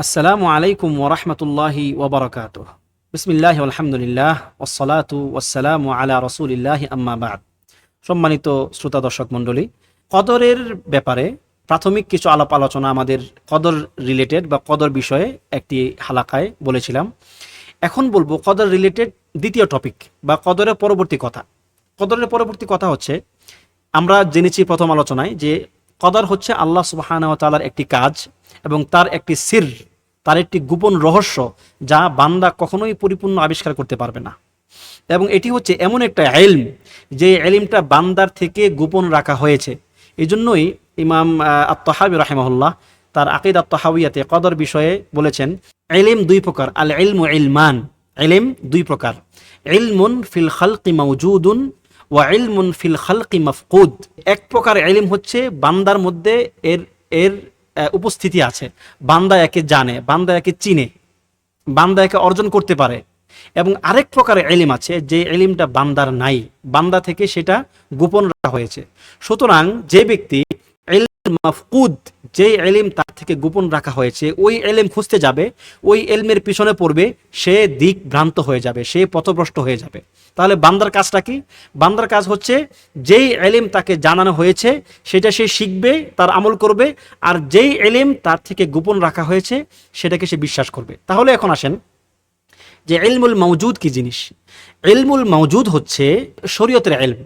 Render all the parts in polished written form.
আসসালামু আলাইকুম ওরহমতুল্লাহি ওবরাকাতুহ। বিসমিল্লাহ আলহামদুলিল্লাহ ওয়াসসালাতু ওয়াসসালামু আলা রাসূলিল্লাহি আম্মা বা'দ। সম্মানিত শ্রোতা দর্শক মণ্ডলী, কদরের ব্যাপারে প্রাথমিক কিছু আলাপ আলোচনা আমাদের কদর রিলেটেড বা কদর বিষয়ে একটি হালাকায় বলেছিলাম। এখন বলবো কদর রিলেটেড দ্বিতীয় টপিক বা কদরের পরবর্তী কথা। কদরের পরবর্তী কথা হচ্ছে, আমরা জেনেছি প্রথম আলোচনায় যে কদর হচ্ছে আল্লাহ সুবহানাহু ওয়া তাআলার একটি কাজ এবং তার একটি সির, তার একটি গোপন রহস্য যা বান্দা কখনোই পরিপূর্ণ আবিষ্কার করতে পারবে না। এবং এটি হচ্ছে এমন একটা ইলম যে ইলমটা বান্দার থেকে গোপন রাখা হয়েছে। এই জন্যই ইমাম আত-তাহাবী রাহিমাহুল্লাহ তার আকীদা আত-তাহাওয়িয়াতে কদর বিষয়ে বলেছেন, ইলম দুই প্রকার, আল ইলমু ইলমান, ইলম দুই প্রকার, ইলমুন ফিল খালকি মাওজুদুন ওয়া ইলমুন ফিল খালকি মাফকুদ। এক প্রকার ইলম হচ্ছে বান্দার মধ্যে এর উপস্থিতি আছে, বান্দা একে জানে, বান্দা একে চিনে, বান্দা একে অর্জন করতে পারে। এবং আরেক প্রকারের ইলম আছে যে ইলমটা বান্দার নাই, বান্দা থেকে সেটা গোপন রাখা হয়েছে। সুতরাং যে ব্যক্তি ইলম মাফকুদ, যে ইলম তার থেকে গোপন রাখা হয়েছে, ওই ইলম খুঁজতে যাবে, ওই ইলমের পিছনে পড়বে, সে দিক ভ্রান্ত হয়ে যাবে, সে পথভ্রষ্ট হয়ে যাবে। তাহলে বান্দার কাজটা কি? বান্দার কাজ হচ্ছে যেই ইলম তাকে জানানো হয়েছে সেটা সে শিখবে, তার আমল করবে, আর যেই ইলম তার থেকে গোপন রাখা হয়েছে সেটাকে সে বিশ্বাস করবে। তাহলে এখন আসেন যে ইলমুল মাওজুদ কি জিনিস। ইলমুল মাওজুদ হচ্ছে শরীয়তের ইলম,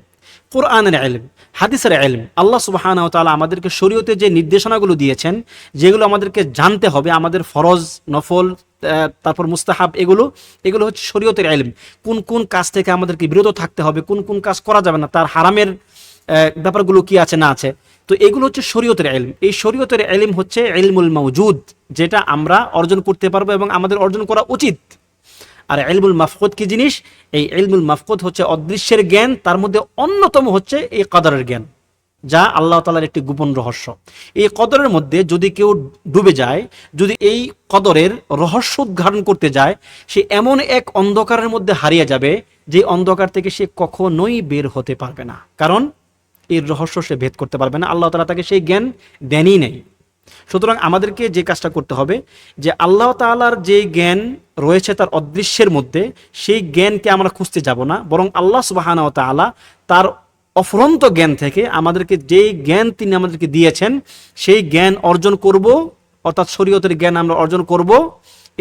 কোরআনের ইলম, হাদিসের ইলম। আল্লাহ সুবহানাহু ওয়া তাআলা আমাদেরকে শরীয়তে যে নির্দেশনাগুলো দিয়েছেন, যেগুলো আমাদেরকে জানতে হবে, আমাদের ফরজ, নফল, তারপর মুস্তাহাব, এগুলো হচ্ছে শরীয়তের ইলম। কোন কোন কাজ থেকে আমাদেরকে বিরত থাকতে হবে, কোন কোন কাজ করা যাবে না, তার হারামের ব্যাপারগুলো কি আছে না আছে, তো এগুলো হচ্ছে শরীয়তের ইলম। এই শরীয়তের ইলম হচ্ছে ইলমুল মাওজুদ, যেটা আমরা অর্জন করতে পারবো এবং আমাদের অর্জন করা উচিত। আর ইলমুল মাফকুদ কি জিনিস? এই ইলমুল মাফকুদ হচ্ছে অদৃশ্যের জ্ঞান, তার মধ্যে অন্যতম হচ্ছে এই কদরের জ্ঞান, যা আল্লাহ তাআলার একটি গোপন রহস্য। এই কদরের মধ্যে যদি কেউ ডুবে যায়, যদি এই কদরের রহস্য উদ্ঘাটন করতে যায়, সে এমন এক অন্ধকারের মধ্যে হারিয়ে যাবে যে অন্ধকার থেকে সে কখনোই বের হতে পারবে না, কারণ এর রহস্য সে ভেদ করতে পারবে না। আল্লাহ তাআলা তাকে সেই জ্ঞান দেনই নেই। সুতরাং আমাদেরকে যে কাজটা করতে হবে, যে আল্লাহ তাআলার যে জ্ঞান রয়েছে তার অদৃশ্যের মধ্যে, সেই জ্ঞানকে আমরা খুঁজতে যাব না, বরং আল্লাহ সুবহানাহু ওয়া তাআলা তার অফুরন্ত জ্ঞান থেকে আমাদেরকে যেই জ্ঞান তিনি আমাদেরকে দিয়েছেন সেই জ্ঞান অর্জন করব, অর্থাৎ শরীয়তের জ্ঞান আমরা অর্জন করব।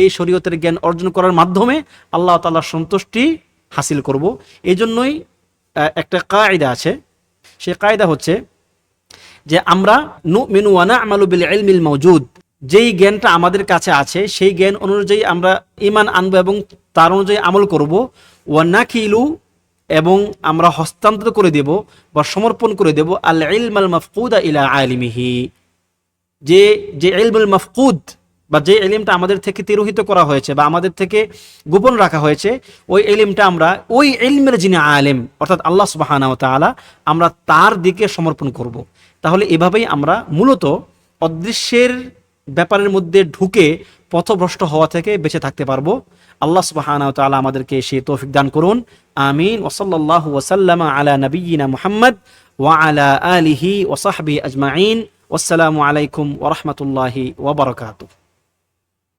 এই শরীয়তের জ্ঞান অর্জন করার মাধ্যমে আল্লাহ তাআলার সন্তুষ্টি হাসিল করব। এই জন্যই একটা কায়দা আছে, সেই কায়দা হচ্ছে যে আমরা নুমিনু ওয়া না'মালু বিল ইলমিল মাওজুদ, যেই জ্ঞানটা আমাদের কাছে আছে সেই জ্ঞান অনুযায়ী আমরা ঈমান আনবো এবং তার অনুযায়ী আমল করব। ওয়া নাকিলু, এবং আমরা হস্তান্তর করে দেব বা সমর্পণ করে দেব আল ইলমাল মাফকুদা ইলা আলিমিহি, যে ইলমুল মাফকুদ বা যে ইলমটা আমাদের থেকে তিরোহিত করা হয়েছে বা আমাদের থেকে গোপন রাখা হয়েছে, ওই ইলমটা আমরা ওই ইলমের যিনি আলেম অর্থাৎ আল্লাহ সুবহানাহু ওয়া তাআলা, আমরা তার দিকে সমর্পণ করব। তাহলে এভাবেই আমরা মূলত অদৃশ্যের ব্যাপারের মধ্যে ঢুকে পথভ্রষ্ট হওয়া থেকে বেঁচে থাকতে পারবো। আল্লাহ সুবহানাহু ওয়া তাআলা আমাদেরকে সেই তৌফিক দান করুন। আমিন। ওয়া সাল্লাল্লাহু ওয়া সাল্লামা আলা নাবিয়িনা মুহাম্মদ ওয়া আলা আলিহি ওয়া সাহবিহি আজমাইন। ওয়াসসালামু আলাইকুম ওয়া রাহমাতুল্লাহি ওয়া বারাকাতুহু।